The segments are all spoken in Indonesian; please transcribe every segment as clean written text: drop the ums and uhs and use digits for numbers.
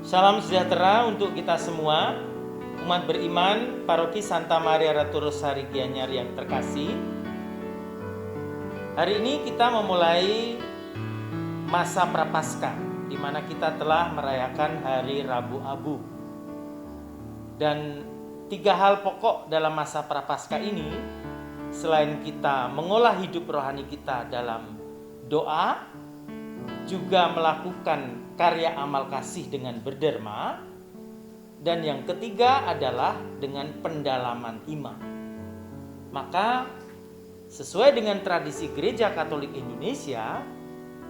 Salam sejahtera untuk kita semua, umat beriman Paroki Santa Maria Ratu Rosari Gianyar yang terkasih. Hari ini kita memulai masa Prapaskah, di mana kita telah merayakan Hari Rabu Abu. Dan 3 hal pokok dalam masa Prapaskah ini, selain kita mengolah hidup rohani kita dalam doa, juga melakukan karya amal kasih dengan berderma, dan yang ketiga adalah dengan pendalaman iman. Maka sesuai dengan tradisi Gereja Katolik Indonesia,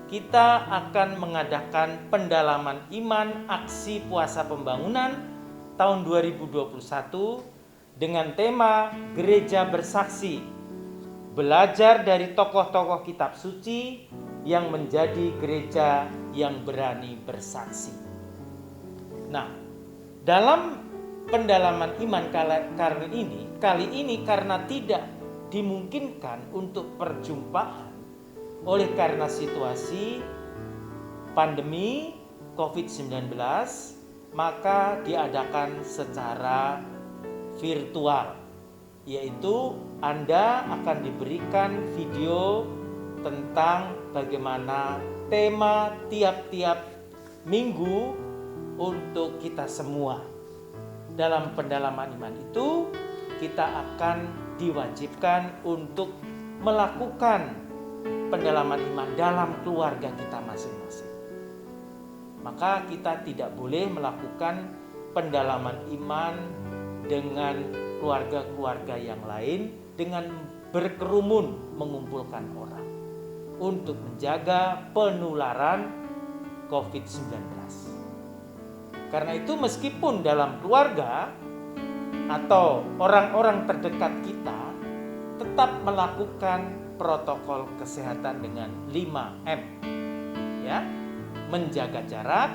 kita akan mengadakan pendalaman iman aksi puasa pembangunan tahun 2021 dengan tema Gereja Bersaksi, belajar dari tokoh-tokoh kitab suci yang menjadi gereja yang berani bersaksi. Nah, dalam pendalaman iman kali ini karena tidak dimungkinkan untuk perjumpaan oleh karena situasi pandemi COVID-19, maka diadakan secara virtual, yaitu Anda akan diberikan video tentang bagaimana tema tiap-tiap minggu untuk kita semua. Dalam pendalaman iman itu, kita akan diwajibkan untuk melakukan pendalaman iman dalam keluarga kita masing-masing. Maka kita tidak boleh melakukan pendalaman iman dengan keluarga-keluarga yang lain dengan berkerumun mengumpulkan orang untuk menjaga penularan COVID-19. Karena itu meskipun dalam keluarga atau orang-orang terdekat kita tetap melakukan protokol kesehatan dengan 5M, ya, menjaga jarak,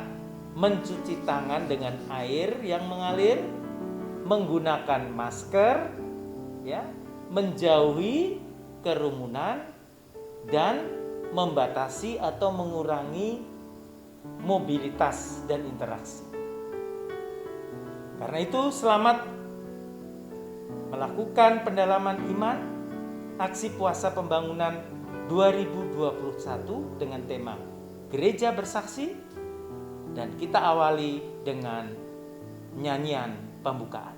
mencuci tangan dengan air yang mengalir, menggunakan masker, ya, menjauhi kerumunan, dan membatasi atau mengurangi mobilitas dan interaksi. Karena itu selamat melakukan pendalaman iman aksi puasa pembangunan 2021 dengan tema Gereja Bersaksi, dan kita awali dengan nyanyian pembukaan.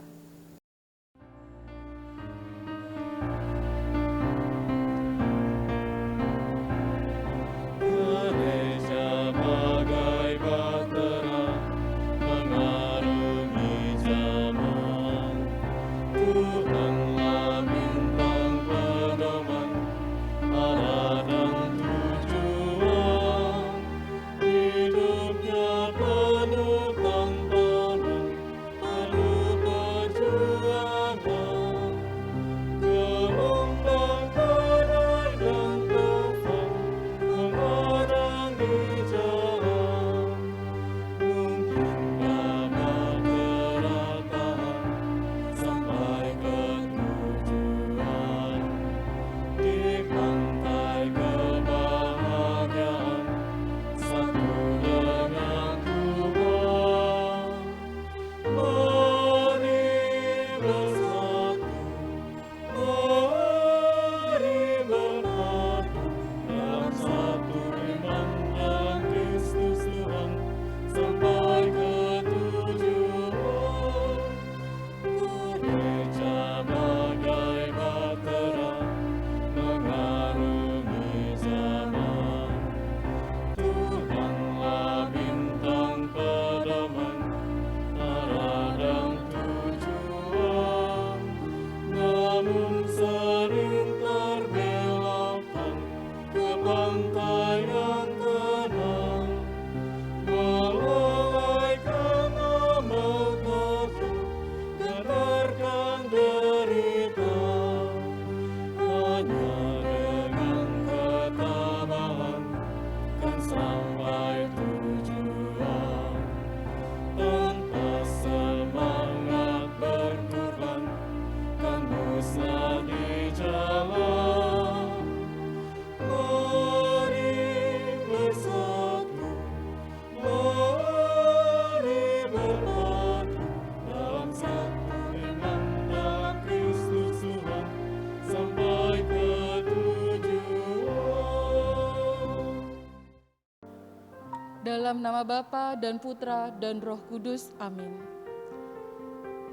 Dalam nama Bapa dan Putra dan Roh Kudus. Amin.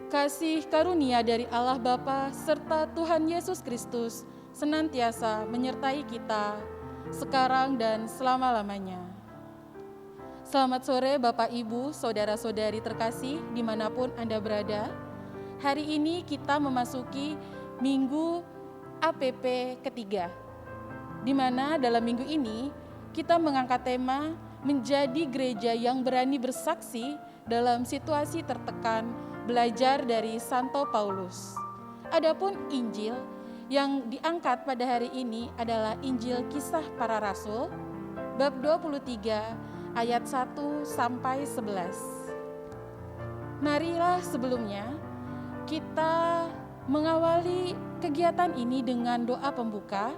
Kasih karunia dari Allah Bapa serta Tuhan Yesus Kristus senantiasa menyertai kita sekarang dan selama-lamanya. Selamat sore Bapak, Ibu, Saudara-saudari terkasih dimanapun Anda berada. Hari ini kita memasuki Minggu APP ketiga, di mana dalam minggu ini kita mengangkat tema menjadi gereja yang berani bersaksi dalam situasi tertekan, belajar dari Santo Paulus. Adapun Injil yang diangkat pada hari ini adalah Injil Kisah Para Rasul, bab 23 ayat 1 sampai 11. Marilah sebelumnya kita mengawali kegiatan ini dengan doa pembuka.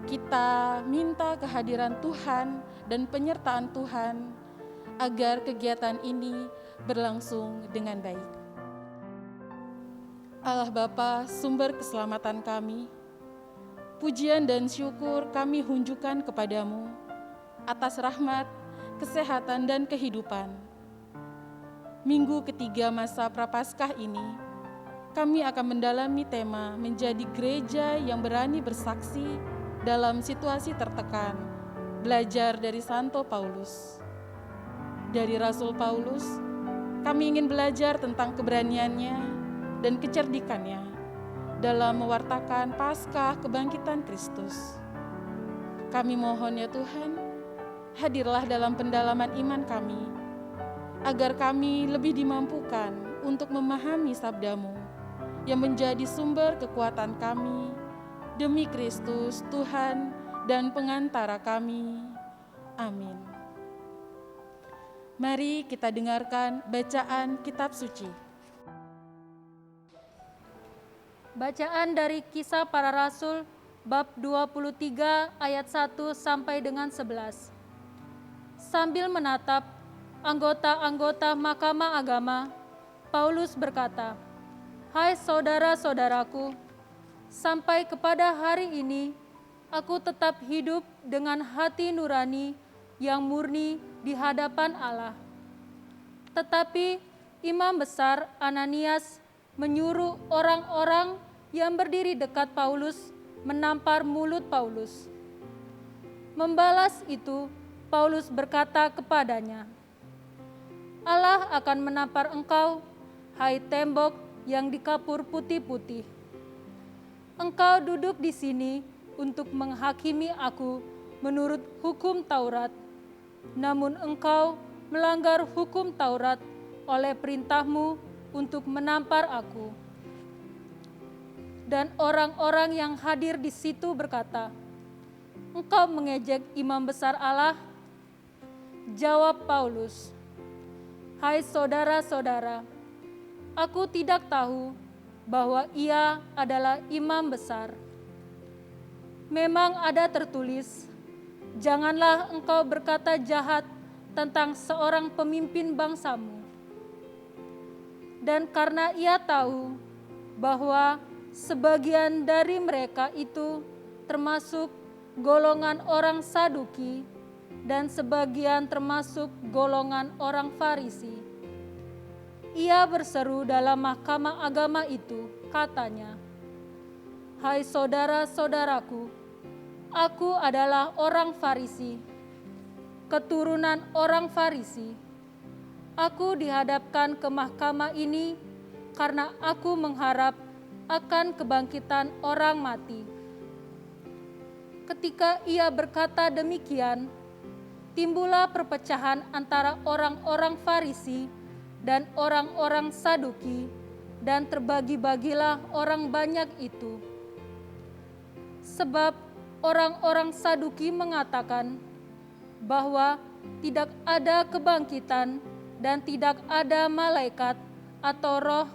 Kita minta kehadiran Tuhan dan penyertaan Tuhan agar kegiatan ini berlangsung dengan baik. Allah Bapa, sumber keselamatan kami, pujian dan syukur kami hunjukkan kepadamu atas rahmat, kesehatan, dan kehidupan. Minggu ketiga masa Prapaskah ini, kami akan mendalami tema menjadi gereja yang berani bersaksi dalam situasi tertekan, belajar dari Santo Paulus. Dari Rasul Paulus, kami ingin belajar tentang keberaniannya dan kecerdikannya dalam mewartakan Paskah kebangkitan Kristus. Kami mohon ya Tuhan, hadirlah dalam pendalaman iman kami, agar kami lebih dimampukan untuk memahami sabda-Mu yang menjadi sumber kekuatan kami, demi Kristus, Tuhan dan pengantara kami. Amin. Mari kita dengarkan bacaan kitab suci. Bacaan dari Kisah Para Rasul bab 23 ayat 1 sampai dengan 11. Sambil menatap anggota-anggota Mahkamah Agama, Paulus berkata, "Hai saudara-saudaraku, sampai kepada hari ini, aku tetap hidup dengan hati nurani yang murni di hadapan Allah. Tetapi Imam Besar Ananias menyuruh orang-orang yang berdiri dekat Paulus menampar mulut Paulus. Membalas itu, Paulus berkata kepadanya, 'Allah akan menampar engkau, hai tembok yang dikapur putih-putih. Engkau duduk di sini untuk menghakimi aku menurut hukum Taurat, namun engkau melanggar hukum Taurat oleh perintahmu untuk menampar aku.' Dan orang-orang yang hadir di situ berkata, 'Engkau mengejek imam besar Allah?' Jawab Paulus, 'Hai saudara-saudara, aku tidak tahu bahwa ia adalah imam besar. Memang ada tertulis, janganlah engkau berkata jahat tentang seorang pemimpin bangsamu.' Dan karena ia tahu bahwa sebagian dari mereka itu termasuk golongan orang Saduki dan sebagian termasuk golongan orang Farisi, ia berseru dalam mahkamah agama itu, katanya, 'Hai saudara-saudaraku, aku adalah orang Farisi, keturunan orang Farisi. Aku dihadapkan ke mahkamah ini karena aku mengharap akan kebangkitan orang mati.' Ketika ia berkata demikian, timbullah perpecahan antara orang-orang Farisi dan orang-orang Saduki, dan terbagi-bagilah orang banyak itu. Sebab orang-orang Saduki mengatakan bahwa tidak ada kebangkitan dan tidak ada malaikat atau roh,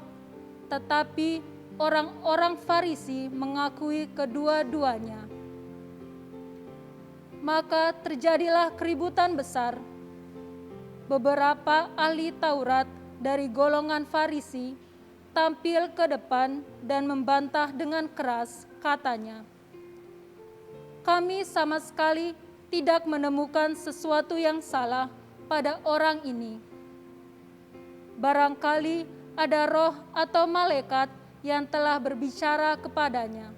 tetapi orang-orang Farisi mengakui kedua-duanya. Maka terjadilah keributan besar. Beberapa ahli Taurat dari golongan Farisi tampil ke depan dan membantah dengan keras, katanya, 'Kami sama sekali tidak menemukan sesuatu yang salah pada orang ini. Barangkali ada roh atau malaikat yang telah berbicara kepadanya.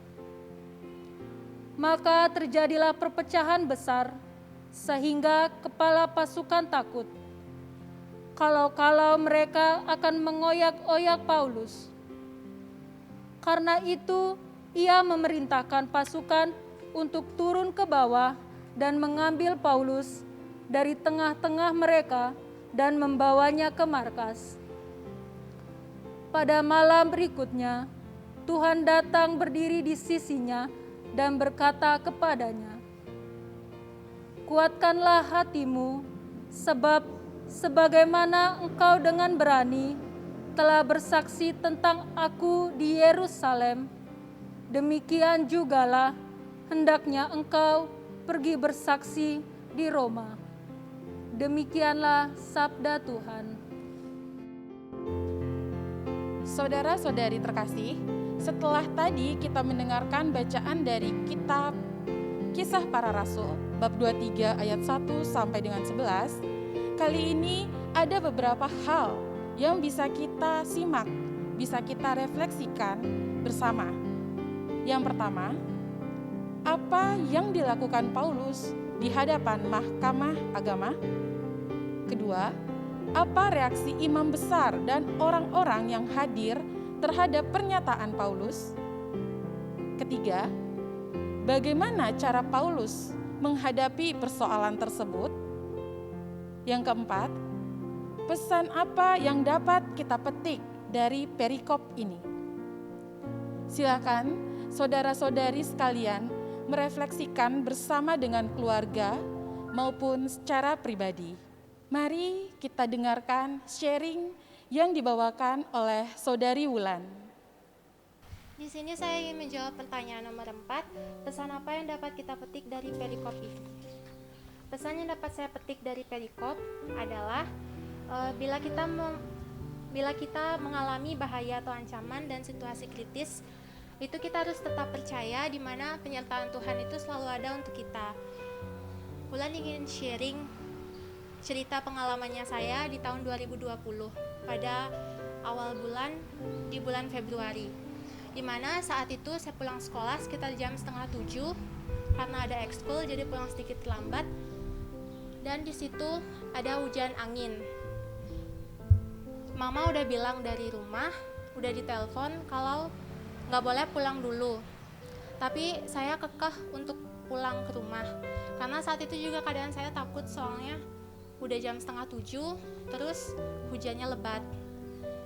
Maka terjadilah perpecahan besar, sehingga kepala pasukan takut. Kalau-kalau mereka akan mengoyak-oyak Paulus. Karena itu, ia memerintahkan pasukan untuk turun ke bawah dan mengambil Paulus dari tengah-tengah mereka dan membawanya ke markas. Pada malam berikutnya, Tuhan datang berdiri di sisinya dan berkata kepadanya, "Kuatkanlah hatimu, sebab sebagaimana engkau dengan berani telah bersaksi tentang aku di Yerusalem, demikian jugalah hendaknya engkau pergi bersaksi di Roma." Demikianlah sabda Tuhan. Saudara-saudari terkasih, setelah tadi kita mendengarkan bacaan dari kitab Kisah Para Rasul, bab 23 ayat 1 sampai dengan 11, kali ini ada beberapa hal yang bisa kita simak, bisa kita refleksikan bersama. Yang pertama, apa yang dilakukan Paulus di hadapan mahkamah agama? Kedua, apa reaksi imam besar dan orang-orang yang hadir terhadap pernyataan Paulus? Ketiga, bagaimana cara Paulus menghadapi persoalan tersebut? Yang keempat, pesan apa yang dapat kita petik dari perikop ini? Silakan saudara-saudari sekalian merefleksikan bersama dengan keluarga maupun secara pribadi. Mari kita dengarkan sharing yang dibawakan oleh Saudari Wulan. Di sini saya ingin menjawab pertanyaan nomor 4, pesan apa yang dapat kita petik dari perikop ini? Pesan yang dapat saya petik dari perikop adalah bila kita mengalami bahaya atau ancaman dan situasi kritis, itu kita harus tetap percaya di mana penyertaan Tuhan itu selalu ada untuk kita. Wulan ingin sharing cerita pengalamannya saya di tahun 2020 pada awal bulan, di bulan Februari, di mana saat itu saya pulang sekolah sekitar jam 6:30 karena ada ekskul, jadi pulang sedikit terlambat. Dan di situ ada hujan angin. Mama udah bilang dari rumah, udah ditelepon kalau nggak boleh pulang dulu. Tapi saya kekeh untuk pulang ke rumah karena saat itu juga keadaan saya takut, soalnya udah jam 6:30 terus hujannya lebat.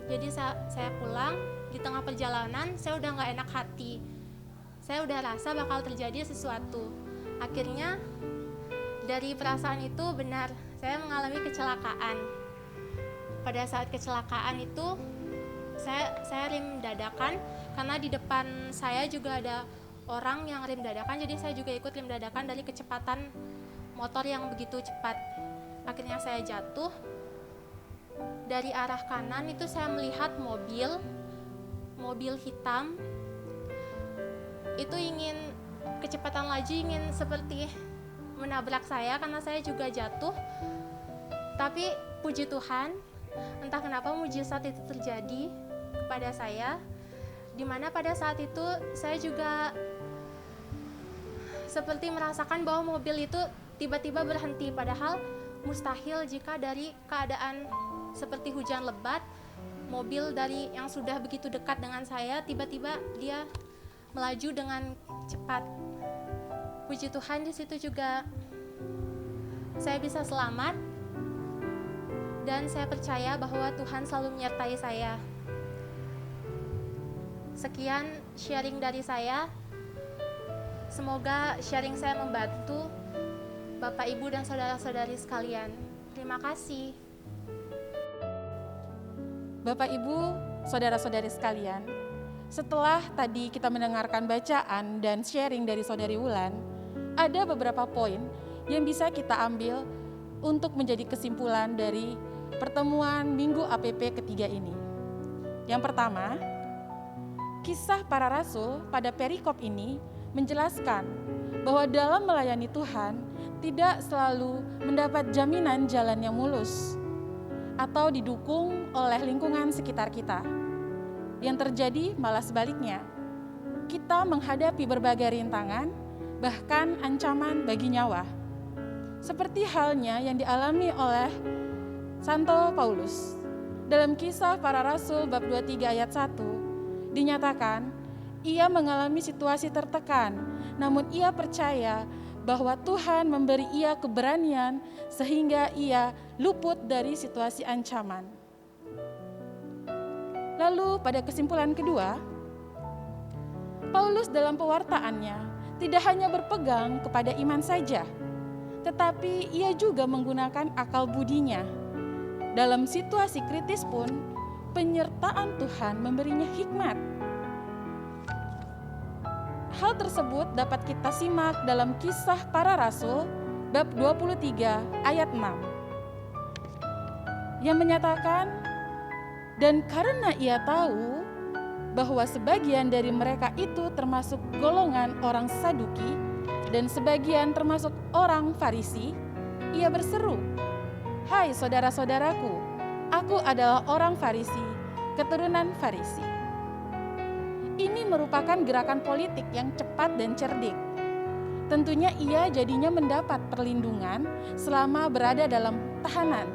Jadi saya pulang, di tengah perjalanan saya udah nggak enak hati, saya udah rasa bakal terjadi sesuatu. Akhirnya dari perasaan itu benar, saya mengalami kecelakaan. Pada saat kecelakaan itu saya rem dadakan karena di depan saya juga ada orang yang rem dadakan, jadi saya juga ikut rem dadakan dari kecepatan motor yang begitu cepat. Akhirnya saya jatuh. Dari arah kanan itu saya melihat mobil hitam itu ingin kecepatan laju, ingin seperti menabrak saya karena saya juga jatuh. Tapi puji Tuhan, entah kenapa mujizat itu terjadi kepada saya, dimana pada saat itu saya juga seperti merasakan bahwa mobil itu tiba-tiba berhenti, padahal mustahil jika dari keadaan seperti hujan lebat, mobil dari yang sudah begitu dekat dengan saya, tiba-tiba dia melaju dengan cepat. Puji Tuhan, di situ juga saya bisa selamat dan saya percaya bahwa Tuhan selalu menyertai saya. Sekian sharing dari saya. Semoga sharing saya membantu Bapak, Ibu, dan saudara-saudari sekalian. Terima kasih. Bapak, Ibu, saudara-saudari sekalian, setelah tadi kita mendengarkan bacaan dan sharing dari Saudari Wulan, ada beberapa poin yang bisa kita ambil untuk menjadi kesimpulan dari pertemuan Minggu APP ketiga ini. Yang pertama, Kisah Para Rasul pada perikop ini menjelaskan bahwa dalam melayani Tuhan tidak selalu mendapat jaminan jalan yang mulus atau didukung oleh lingkungan sekitar kita. Yang terjadi malah sebaliknya. Kita menghadapi berbagai rintangan, bahkan ancaman bagi nyawa. Seperti halnya yang dialami oleh Santo Paulus. Dalam Kisah Para Rasul bab 23 ayat 1, dinyatakan ia mengalami situasi tertekan, namun ia percaya bahwa Tuhan memberi ia keberanian sehingga ia luput dari situasi ancaman. Lalu pada kesimpulan kedua, Paulus dalam pewartaannya tidak hanya berpegang kepada iman saja, tetapi ia juga menggunakan akal budinya. Dalam situasi kritis pun, penyertaan Tuhan memberinya hikmat. Hal tersebut dapat kita simak dalam Kisah Para Rasul bab 23 ayat 6 yang menyatakan, dan karena ia tahu bahwa sebagian dari mereka itu termasuk golongan orang Saduki dan sebagian termasuk orang Farisi, ia berseru, "Hai saudara-saudaraku, aku adalah orang Farisi, keturunan Farisi." Ini merupakan gerakan politik yang cepat dan cerdik. Tentunya ia jadinya mendapat perlindungan selama berada dalam tahanan,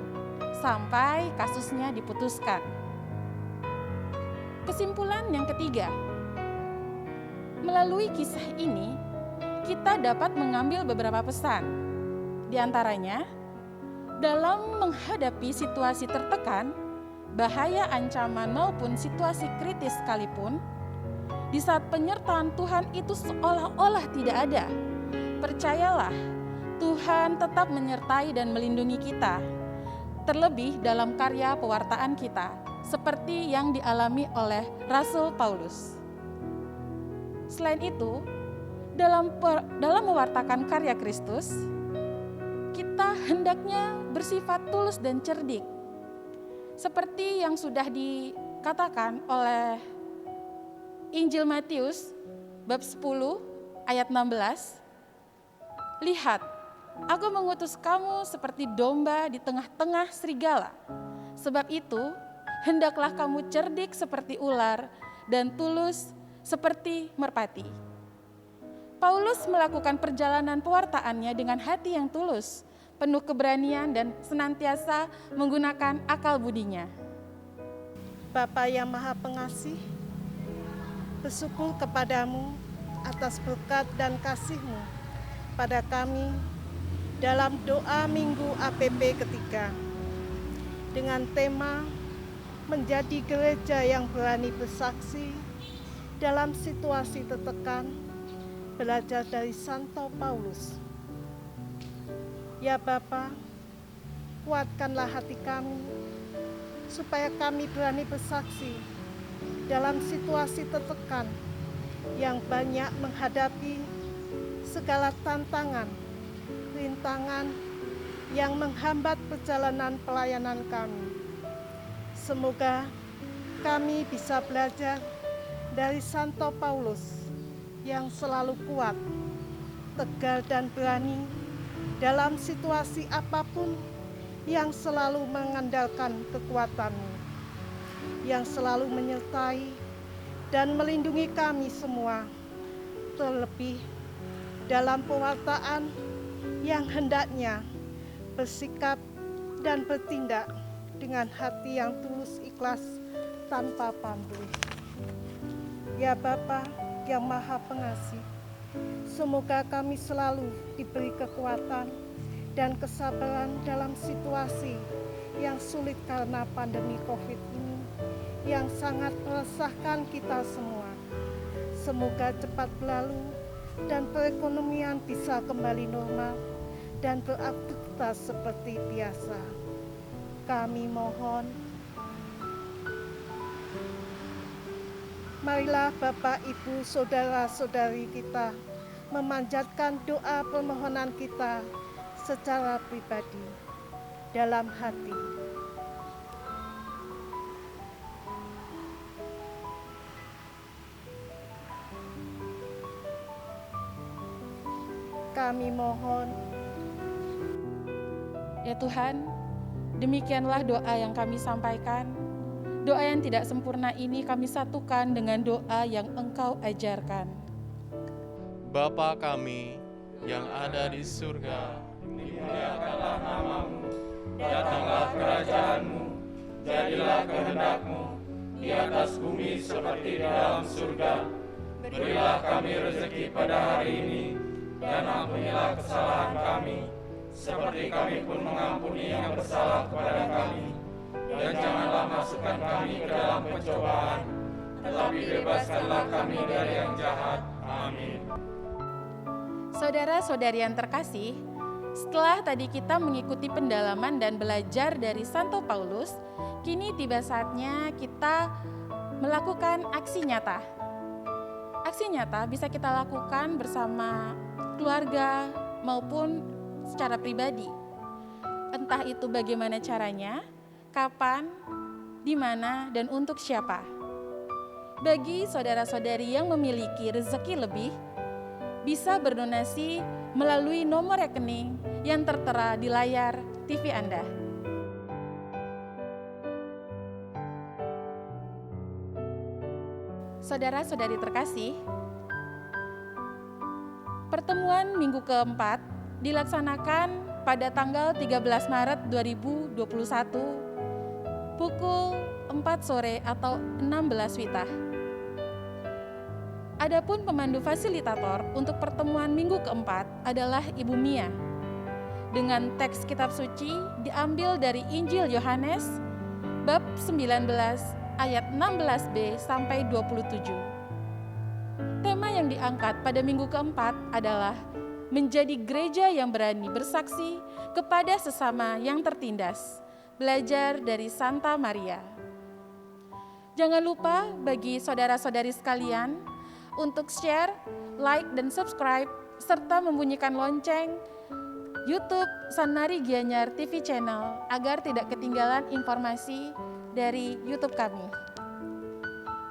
sampai kasusnya diputuskan. Kesimpulan yang ketiga, melalui kisah ini, kita dapat mengambil beberapa pesan. Di antaranya, dalam menghadapi situasi tertekan, bahaya ancaman maupun situasi kritis sekalipun, di saat penyertaan Tuhan itu seolah-olah tidak ada, percayalah, Tuhan tetap menyertai dan melindungi kita. Terlebih dalam karya pewartaan kita, seperti yang dialami oleh Rasul Paulus. Selain itu, dalam mewartakan karya Kristus, kita hendaknya bersifat tulus dan cerdik. Seperti yang sudah dikatakan oleh Injil Matius bab 10 ayat 16, "Lihat, aku mengutus kamu seperti domba di tengah-tengah serigala. Sebab itu, hendaklah kamu cerdik seperti ular dan tulus seperti merpati." Paulus melakukan perjalanan pewartaannya dengan hati yang tulus, penuh keberanian dan senantiasa menggunakan akal budinya. Bapa yang Maha Pengasih, bersyukur kepadamu atas berkat dan kasih-Mu pada kami dalam doa Minggu APP ketiga dengan tema menjadi gereja yang berani bersaksi dalam situasi tertekan, belajar dari Santo Paulus. Ya Bapa, kuatkanlah hati kami supaya kami berani bersaksi dalam situasi tertekan yang banyak menghadapi segala tantangan, rintangan yang menghambat perjalanan pelayanan kami. Semoga kami bisa belajar dari Santo Paulus yang selalu kuat, tegar dan berani dalam situasi apapun, yang selalu mengandalkan kekuatan-Mu, yang selalu menyertai dan melindungi kami semua, terlebih dalam pewartaan yang hendaknya bersikap dan bertindak dengan hati yang tulus ikhlas tanpa pamrih. Ya Bapa yang Maha Pengasih, semoga kami selalu diberi kekuatan dan kesabaran dalam situasi yang sulit karena pandemi COVID ini yang sangat meresahkan kita semua. Semoga cepat berlalu dan perekonomian bisa kembali normal dan beraktivitas seperti biasa. Kami mohon, marilah Bapak, Ibu, saudara-saudari kita memanjatkan doa permohonan kita secara pribadi dalam hati. Kami mohon Ya Tuhan, demikianlah doa yang kami sampaikan. Doa yang tidak sempurna ini kami satukan dengan doa yang Engkau ajarkan. Bapa kami yang ada di surga, dimuliakanlah namamu, datanglah kerajaanmu, jadilah kehendak-mu di atas bumi seperti di dalam surga. Berilah kami rezeki pada hari ini, dan ampunilah kesalahan kami, seperti kami pun mengampuni yang bersalah kepada kami. Dan janganlah masukkan kami ke dalam pencobaan, tetapi bebaskanlah kami dari yang jahat. Amin. Saudara-saudari yang terkasih, setelah tadi kita mengikuti pendalaman dan belajar dari Santo Paulus, kini tiba saatnya kita melakukan aksi nyata. Aksi nyata bisa kita lakukan bersama keluarga maupun secara pribadi. Entah itu bagaimana caranya, kapan, di mana, dan untuk siapa. Bagi saudara-saudari yang memiliki rezeki lebih, bisa berdonasi melalui nomor rekening yang tertera di layar TV Anda. Saudara-saudari terkasih, pertemuan minggu keempat dilaksanakan pada tanggal 13 Maret 2021 pukul 4 sore atau 16 WITA. Adapun pemandu fasilitator untuk pertemuan minggu keempat adalah Ibu Mia. Dengan teks kitab suci diambil dari Injil Yohanes bab 19 ayat 16b sampai 27. Tema yang diangkat pada minggu keempat adalah menjadi gereja yang berani bersaksi kepada sesama yang tertindas. Belajar dari Santa Maria. Jangan lupa bagi saudara-saudari sekalian untuk share, like, dan subscribe, serta membunyikan lonceng YouTube Sanmari Gianyar TV Channel agar tidak ketinggalan informasi dari YouTube kami.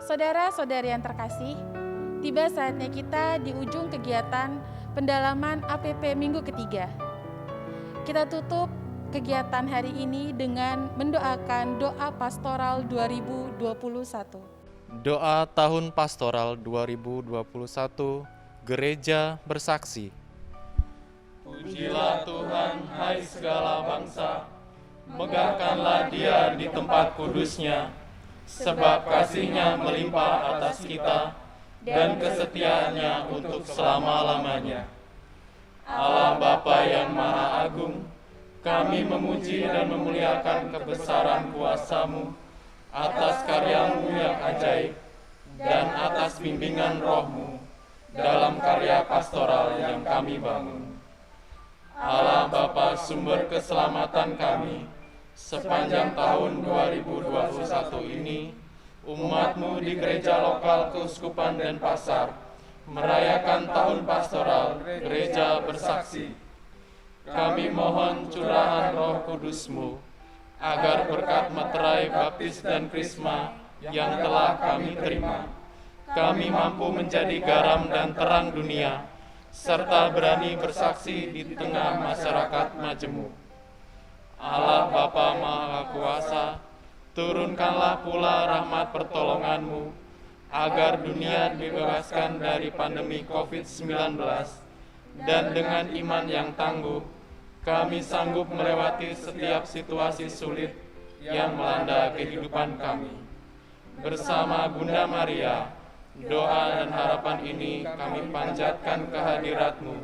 Saudara-saudari yang terkasih, tiba saatnya kita di ujung kegiatan pendalaman APP minggu ketiga. Kita tutup kegiatan hari ini dengan mendoakan doa pastoral 2021. Doa tahun pastoral 2021, Gereja Bersaksi. Pujilah Tuhan, hai segala bangsa, megahkanlah Dia di tempat kudusnya, sebab kasih-Nya melimpah atas kita dan kesetiaannya untuk selama-lamanya. Allah Bapa yang Maha Agung, kami memuji dan memuliakan kebesaran kuasa-Mu atas karya-Mu yang ajaib dan atas bimbingan Roh-Mu dalam karya pastoral yang kami bangun. Allah Bapa sumber keselamatan kami, sepanjang tahun 2021 ini, umat-Mu di gereja lokal Keuskupan Denpasar merayakan tahun pastoral Gereja Bersaksi. Kami mohon curahan Roh Kudus-Mu, agar berkat materai baptis dan krisma yang telah kami terima, kami mampu menjadi garam dan terang dunia, serta berani bersaksi di tengah masyarakat majemuk. Allah Bapa Maha Kuasa, turunkanlah pula rahmat pertolongan-Mu, agar dunia dibebaskan dari pandemi COVID-19, dan dengan iman yang tangguh, kami sanggup melewati setiap situasi sulit yang melanda kehidupan kami. Bersama Bunda Maria, doa dan harapan ini kami panjatkan ke hadirat-Mu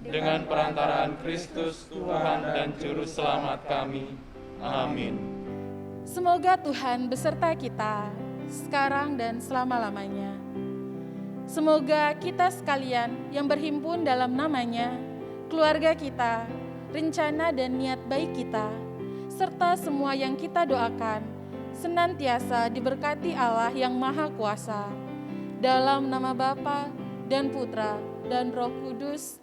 dengan perantaraan Kristus Tuhan dan Juru Selamat kami. Amin. Semoga Tuhan beserta kita sekarang dan selama-lamanya. Semoga kita sekalian yang berhimpun dalam namanya, keluarga kita, rencana dan niat baik kita, serta semua yang kita doakan, senantiasa diberkati Allah yang Maha Kuasa. Dalam nama Bapa dan Putra dan Roh Kudus.